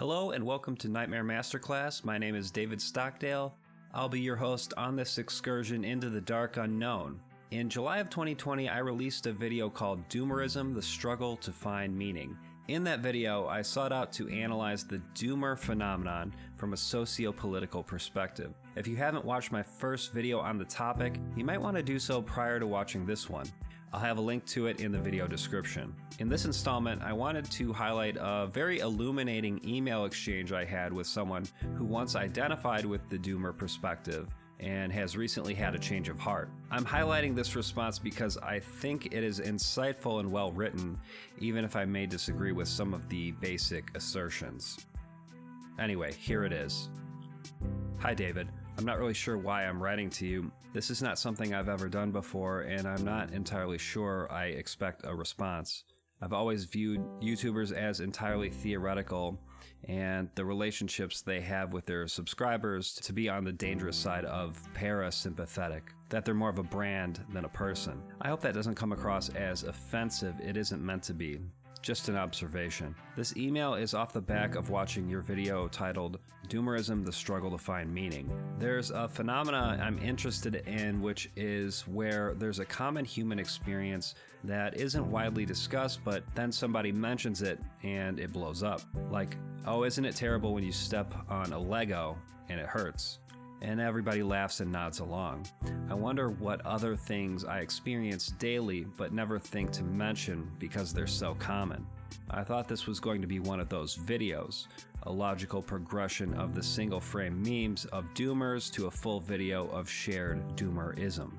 Hello and welcome to Nightmare Masterclass. My name is David Stockdale. I'll be your host on this excursion into the dark unknown. In July of 2020, I released a video called Doomerism, the Struggle to Find Meaning. In that video, I sought out to analyze the doomer phenomenon from a sociopolitical perspective. If you haven't watched my first video on the topic, you might want to do so prior to watching this one. I'll have a link to it in the video description. In this installment, I wanted to highlight a very illuminating email exchange I had with someone who once identified with the doomer perspective and has recently had a change of heart. I'm highlighting this response because I think it is insightful and well written, even if I may disagree with some of the basic assertions. Anyway, here it is. Hi David, I'm not really sure why I'm writing to you. This is not something I've ever done before, and I'm not entirely sure I expect a response. I've always viewed YouTubers as entirely theoretical, and the relationships they have with their subscribers to be on the dangerous side of parasympathetic, that they're more of a brand than a person. I hope that doesn't come across as offensive. It isn't meant to be. Just an observation. This email is off the back of watching your video titled Doomerism, the Struggle to Find Meaning. There's a phenomena I'm interested in, which is where there's a common human experience that isn't widely discussed, but then somebody mentions it and it blows up. Like, oh, isn't it terrible when you step on a Lego and it hurts? And everybody laughs and nods along. I wonder what other things I experience daily but never think to mention because they're so common. I thought this was going to be one of those videos, a logical progression of the single frame memes of doomers to a full video of shared doomerism.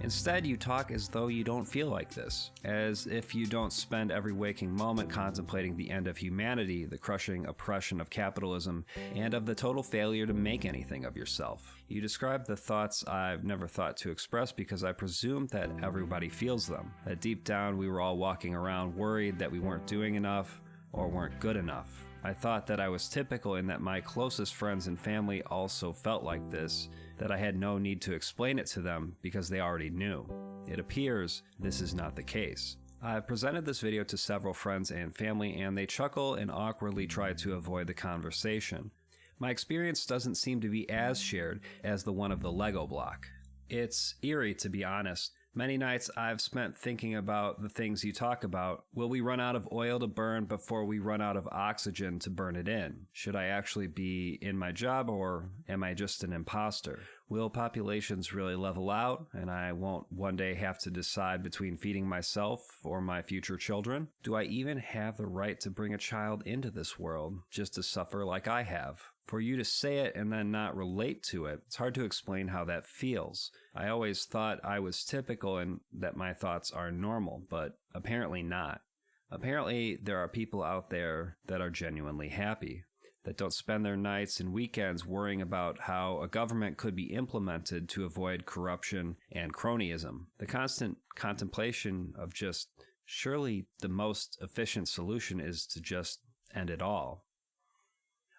Instead, you talk as though you don't feel like this, as if you don't spend every waking moment contemplating the end of humanity, the crushing oppression of capitalism, and of the total failure to make anything of yourself. You describe the thoughts I've never thought to express because I presumed that everybody feels them, that deep down we were all walking around worried that we weren't doing enough or weren't good enough. I thought that I was typical in that my closest friends and family also felt like this, that I had no need to explain it to them because they already knew. It appears this is not the case. I've presented this video to several friends and family, and they chuckle and awkwardly try to avoid the conversation. My experience doesn't seem to be as shared as the one of the Lego block. It's eerie, to be honest. Many nights I've spent thinking about the things you talk about. Will we run out of oil to burn before we run out of oxygen to burn it in? Should I actually be in my job, or am I just an imposter? Will populations really level out and I won't one day have to decide between feeding myself or my future children? Do I even have the right to bring a child into this world just to suffer like I have? For you to say it and then not relate to it, it's hard to explain how that feels. I always thought I was typical and that my thoughts are normal, but apparently not. Apparently, there are people out there that are genuinely happy, that don't spend their nights and weekends worrying about how a government could be implemented to avoid corruption and cronyism. The constant contemplation of just, surely the most efficient solution is to just end it all.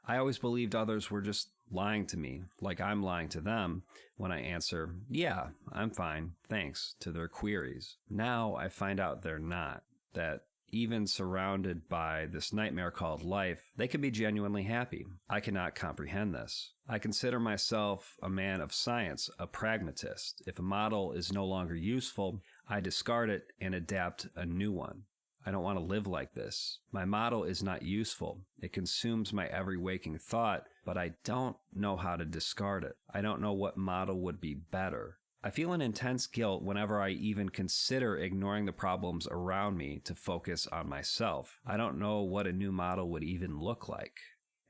I always believed others were just lying to me, like I'm lying to them, when I answer, yeah, I'm fine, thanks, to their queries. Now I find out they're not, that even surrounded by this nightmare called life, they can be genuinely happy. I cannot comprehend this. I consider myself a man of science, a pragmatist. If a model is no longer useful, I discard it and adapt a new one. I don't want to live like this. My model is not useful. It consumes my every waking thought, but I don't know how to discard it. I don't know what model would be better. I feel an intense guilt whenever I even consider ignoring the problems around me to focus on myself. I don't know what a new model would even look like.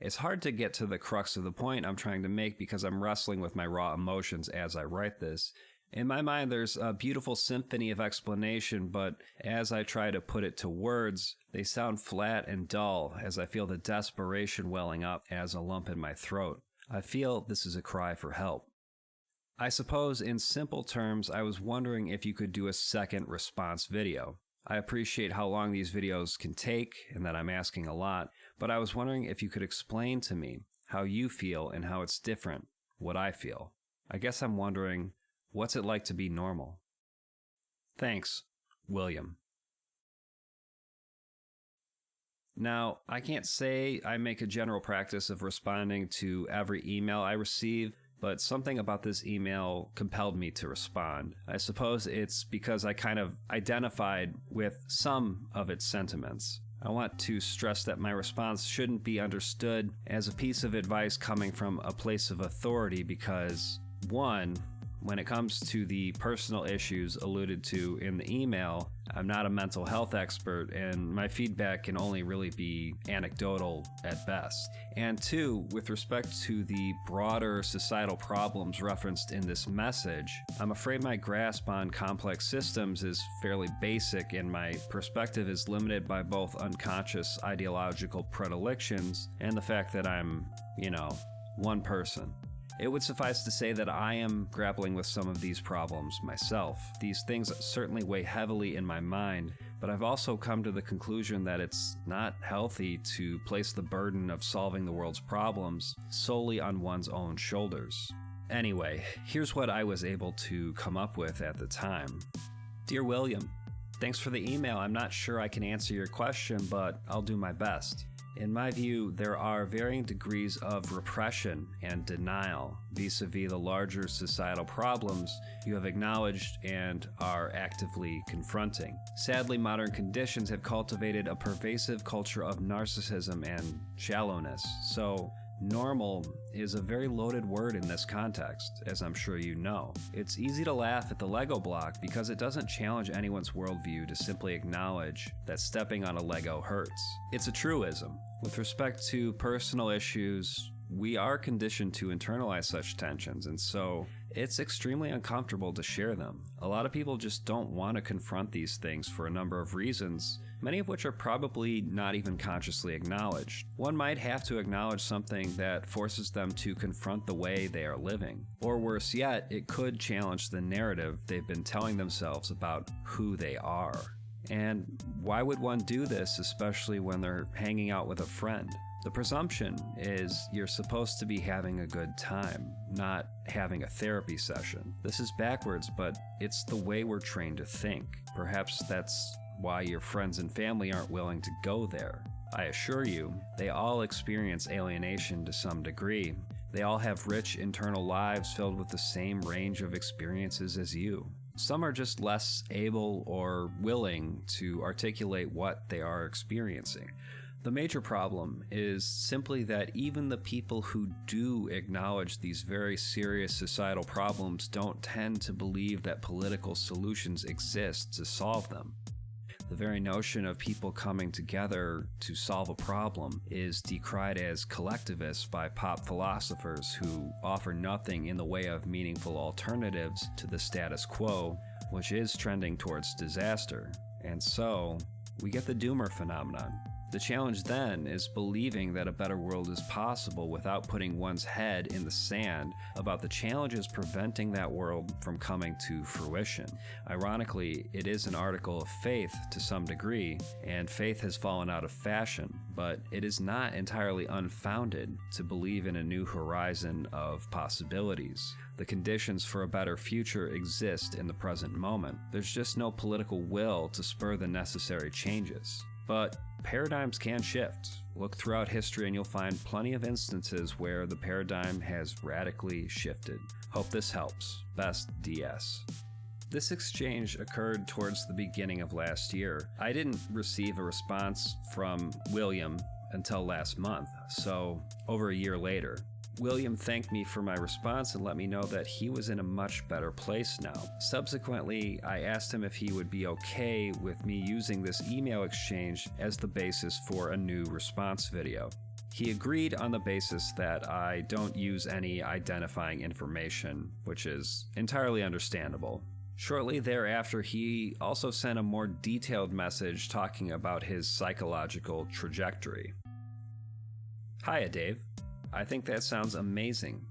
It's hard to get to the crux of the point I'm trying to make because I'm wrestling with my raw emotions as I write this. In my mind, there's a beautiful symphony of explanation, but as I try to put it to words, they sound flat and dull as I feel the desperation welling up as a lump in my throat. I feel this is a cry for help. I suppose in simple terms, I was wondering if you could do a second response video. I appreciate how long these videos can take and that I'm asking a lot, but I was wondering if you could explain to me how you feel and how it's different, what I feel. I guess I'm wondering, what's it like to be normal? Thanks, William. Now, I can't say I make a general practice of responding to every email I receive, but something about this email compelled me to respond. I suppose it's because I kind of identified with some of its sentiments. I want to stress that my response shouldn't be understood as a piece of advice coming from a place of authority because, one, when it comes to the personal issues alluded to in the email, I'm not a mental health expert and my feedback can only really be anecdotal at best. And two, with respect to the broader societal problems referenced in this message, I'm afraid my grasp on complex systems is fairly basic and my perspective is limited by both unconscious ideological predilections and the fact that I'm, one person. It would suffice to say that I am grappling with some of these problems myself. These things certainly weigh heavily in my mind, but I've also come to the conclusion that it's not healthy to place the burden of solving the world's problems solely on one's own shoulders. Anyway, here's what I was able to come up with at the time. Dear William, thanks for the email. I'm not sure I can answer your question, but I'll do my best. In my view, there are varying degrees of repression and denial vis-a-vis the larger societal problems you have acknowledged and are actively confronting. Sadly, modern conditions have cultivated a pervasive culture of narcissism and shallowness, so normal is a very loaded word in this context, as I'm sure you know. It's easy to laugh at the Lego block because it doesn't challenge anyone's worldview to simply acknowledge that stepping on a Lego hurts. It's a truism. With respect to personal issues, we are conditioned to internalize such tensions, and so it's extremely uncomfortable to share them. A lot of people just don't want to confront these things for a number of reasons, many of which are probably not even consciously acknowledged. One might have to acknowledge something that forces them to confront the way they are living. Or worse yet, it could challenge the narrative they've been telling themselves about who they are. And why would one do this, especially when they're hanging out with a friend? The presumption is you're supposed to be having a good time, not having a therapy session. This is backwards, but it's the way we're trained to think. Perhaps that's why your friends and family aren't willing to go there. I assure you, they all experience alienation to some degree. They all have rich internal lives filled with the same range of experiences as you. Some are just less able or willing to articulate what they are experiencing. The major problem is simply that even the people who do acknowledge these very serious societal problems don't tend to believe that political solutions exist to solve them. The very notion of people coming together to solve a problem is decried as collectivist by pop philosophers who offer nothing in the way of meaningful alternatives to the status quo, which is trending towards disaster. And so, we get the doomer phenomenon. The challenge then is believing that a better world is possible without putting one's head in the sand about the challenges preventing that world from coming to fruition. Ironically, it is an article of faith to some degree, and faith has fallen out of fashion, but it is not entirely unfounded to believe in a new horizon of possibilities. The conditions for a better future exist in the present moment. There's just no political will to spur the necessary changes. But paradigms can shift. Look throughout history and you'll find plenty of instances where the paradigm has radically shifted. Hope this helps. Best, DS. This exchange occurred towards the beginning of last year. I didn't receive a response from William until last month, so over a year later. William thanked me for my response and let me know that he was in a much better place now. Subsequently, I asked him if he would be okay with me using this email exchange as the basis for a new response video. He agreed on the basis that I don't use any identifying information, which is entirely understandable. Shortly thereafter, he also sent a more detailed message talking about his psychological trajectory. Hiya, Dave. I think that sounds amazing.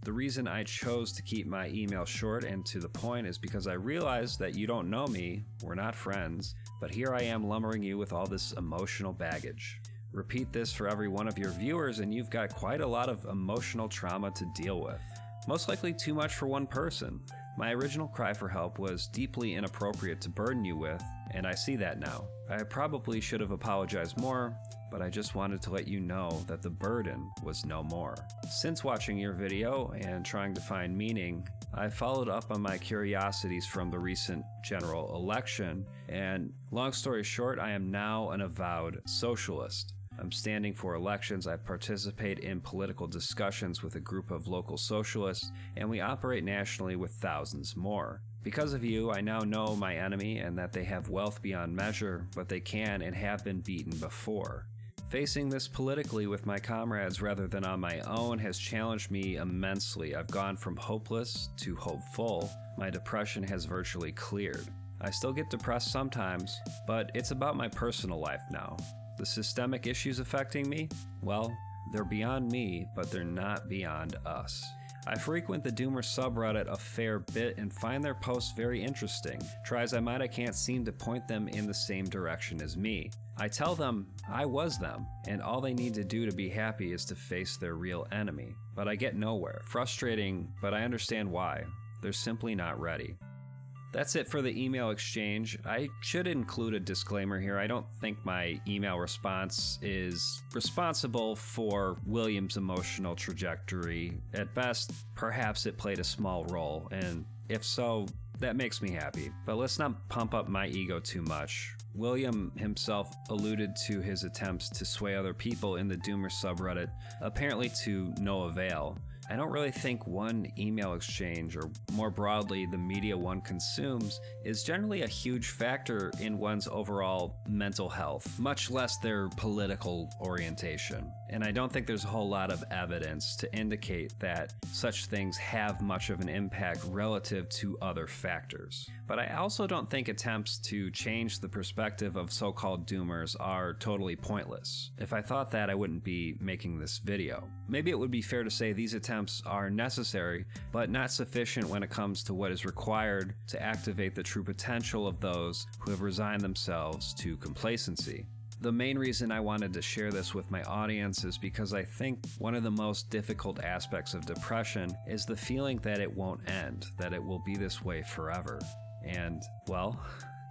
The reason I chose to keep my email short and to the point is because I realized that you don't know me, we're not friends, but here I am lumbering you with all this emotional baggage. Repeat this for every one of your viewers and you've got quite a lot of emotional trauma to deal with. Most likely too much for one person. My original cry for help was deeply inappropriate to burden you with, and I see that now. I probably should have apologized more, but I just wanted to let you know that the burden was no more. Since watching your video and trying to find meaning, I followed up on my curiosities from the recent general election, and long story short, I am now an avowed socialist. I'm standing for elections, I participate in political discussions with a group of local socialists, and we operate nationally with thousands more. Because of you, I now know my enemy and that they have wealth beyond measure, but they can and have been beaten before. Facing this politically with my comrades rather than on my own has challenged me immensely. I've gone from hopeless to hopeful. My depression has virtually cleared. I still get depressed sometimes, but it's about my personal life now. The systemic issues affecting me? Well, they're beyond me, but they're not beyond us. I frequent the Doomer subreddit a fair bit and find their posts very interesting. Try as I might, I can't seem to point them in the same direction as me. I tell them I was them, and all they need to do to be happy is to face their real enemy. But I get nowhere. Frustrating, but I understand why. They're simply not ready. That's it for the email exchange. I should include a disclaimer here. I don't think my email response is responsible for William's emotional trajectory. At best, perhaps it played a small role, and if so, that makes me happy. But let's not pump up my ego too much. William himself alluded to his attempts to sway other people in the Doomer subreddit, apparently to no avail. I don't really think one email exchange, or more broadly, the media one consumes, is generally a huge factor in one's overall mental health, much less their political orientation. And I don't think there's a whole lot of evidence to indicate that such things have much of an impact relative to other factors. But I also don't think attempts to change the perspective of so-called doomers are totally pointless. If I thought that, I wouldn't be making this video. Maybe it would be fair to say these attempts are necessary, but not sufficient when it comes to what is required to activate the true potential of those who have resigned themselves to complacency. The main reason I wanted to share this with my audience is because I think one of the most difficult aspects of depression is the feeling that it won't end, that it will be this way forever. And, well,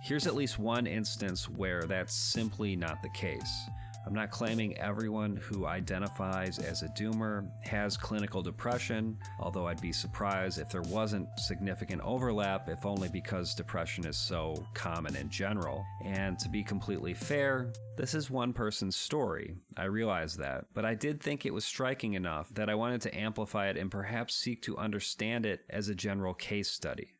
here's at least one instance where that's simply not the case. I'm not claiming everyone who identifies as a doomer has clinical depression, although I'd be surprised if there wasn't significant overlap, if only because depression is so common in general. And to be completely fair, this is one person's story. I realize that, but I did think it was striking enough that I wanted to amplify it and perhaps seek to understand it as a general case study.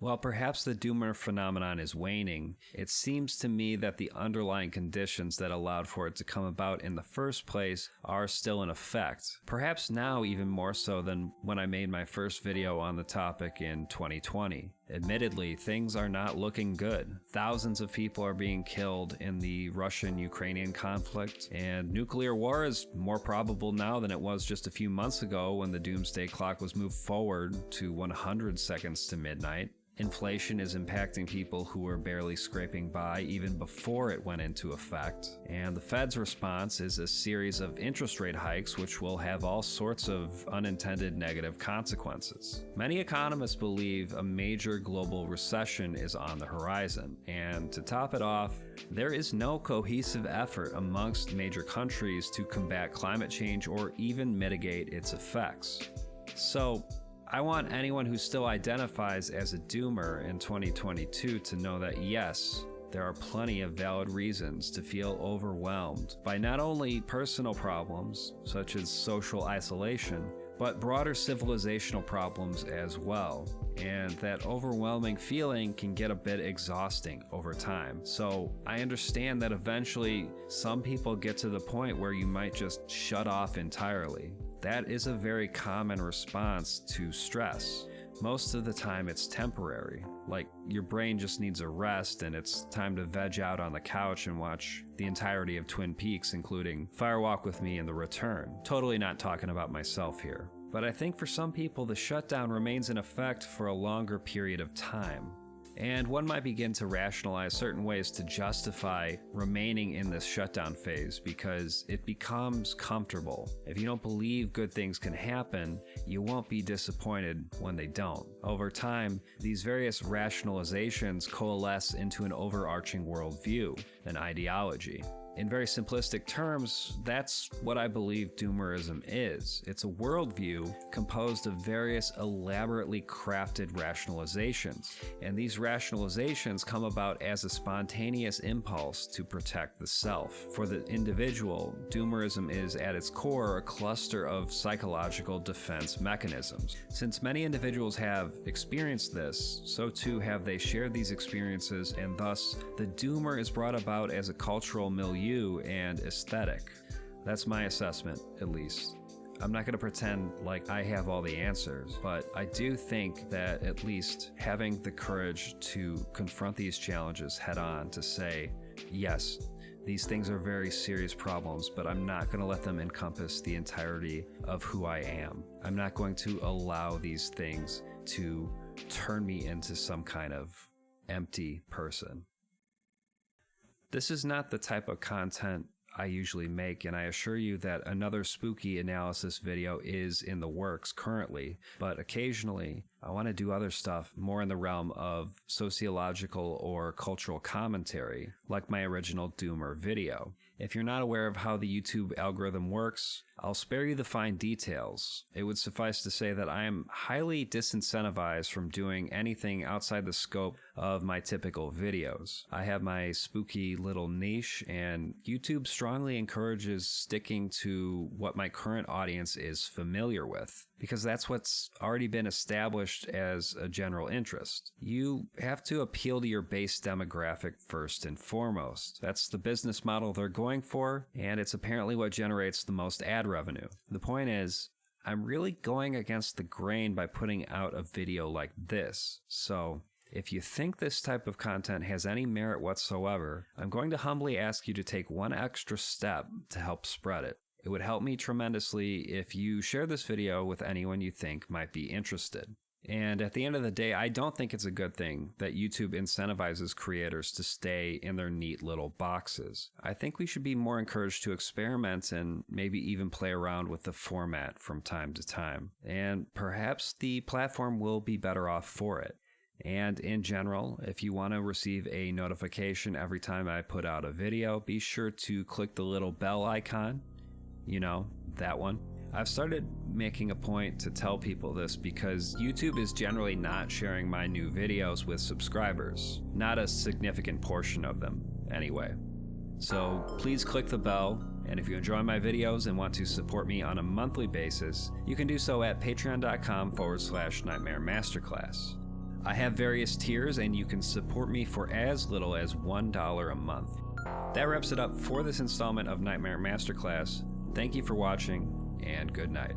While perhaps the doomer phenomenon is waning, it seems to me that the underlying conditions that allowed for it to come about in the first place are still in effect. Perhaps now even more so than when I made my first video on the topic in 2020. Admittedly, things are not looking good. Thousands of people are being killed in the Russian-Ukrainian conflict, and nuclear war is more probable now than it was just a few months ago when the doomsday clock was moved forward to 100 seconds to midnight. Inflation is impacting people who were barely scraping by even before it went into effect. And the Fed's response is a series of interest rate hikes which will have all sorts of unintended negative consequences. Many economists believe a major global recession is on the horizon. And to top it off, there is no cohesive effort amongst major countries to combat climate change or even mitigate its effects. So, I want anyone who still identifies as a doomer in 2022 to know that yes, there are plenty of valid reasons to feel overwhelmed by not only personal problems, such as social isolation, but broader civilizational problems as well. And that overwhelming feeling can get a bit exhausting over time. So I understand that eventually some people get to the point where you might just shut off entirely. That is a very common response to stress. Most of the time it's temporary, like your brain just needs a rest and it's time to veg out on the couch and watch the entirety of Twin Peaks, including Fire Walk with Me and The Return. Totally not talking about myself here. But I think for some people the shutdown remains in effect for a longer period of time. And one might begin to rationalize certain ways to justify remaining in this shutdown phase because it becomes comfortable. If you don't believe good things can happen, you won't be disappointed when they don't. Over time, these various rationalizations coalesce into an overarching worldview, an ideology. In very simplistic terms, that's what I believe Doomerism is. It's a worldview composed of various elaborately crafted rationalizations. And these rationalizations come about as a spontaneous impulse to protect the self. For the individual, Doomerism is at its core a cluster of psychological defense mechanisms. Since many individuals have experienced this, so too have they shared these experiences, and thus the doomer is brought about as a cultural milieu and aesthetic. That's my assessment, at least. I'm not going to pretend like I have all the answers, but I do think that at least having the courage to confront these challenges head on, to say, yes, these things are very serious problems, but I'm not going to let them encompass the entirety of who I am. I'm not going to allow these things to turn me into some kind of empty person. This is not the type of content I usually make, and I assure you that another spooky analysis video is in the works currently, but occasionally I want to do other stuff more in the realm of sociological or cultural commentary, like my original Doomer video. If you're not aware of how the YouTube algorithm works, I'll spare you the fine details. It would suffice to say that I am highly disincentivized from doing anything outside the scope of my typical videos. I have my spooky little niche, and YouTube strongly encourages sticking to what my current audience is familiar with, because that's what's already been established as a general interest. You have to appeal to your base demographic first and foremost. That's the business model they're going for, and it's apparently what generates the most ad revenue. The point is, I'm really going against the grain by putting out a video like this. So if you think this type of content has any merit whatsoever, I'm going to humbly ask you to take one extra step to help spread it. It would help me tremendously if you share this video with anyone you think might be interested. And at the end of the day, I don't think it's a good thing that YouTube incentivizes creators to stay in their neat little boxes. I think we should be more encouraged to experiment and maybe even play around with the format from time to time. And perhaps the platform will be better off for it. And in general, if you want to receive a notification every time I put out a video, be sure to click the little bell icon. You know, that one. I've started making a point to tell people this because YouTube is generally not sharing my new videos with subscribers. Not a significant portion of them, anyway. So please click the bell, and if you enjoy my videos and want to support me on a monthly basis, you can do so at patreon.com/Nightmare Masterclass. I have various tiers, and you can support me for as little as $1 a month. That wraps it up for this installment of Nightmare Masterclass. Thank you for watching, and good night.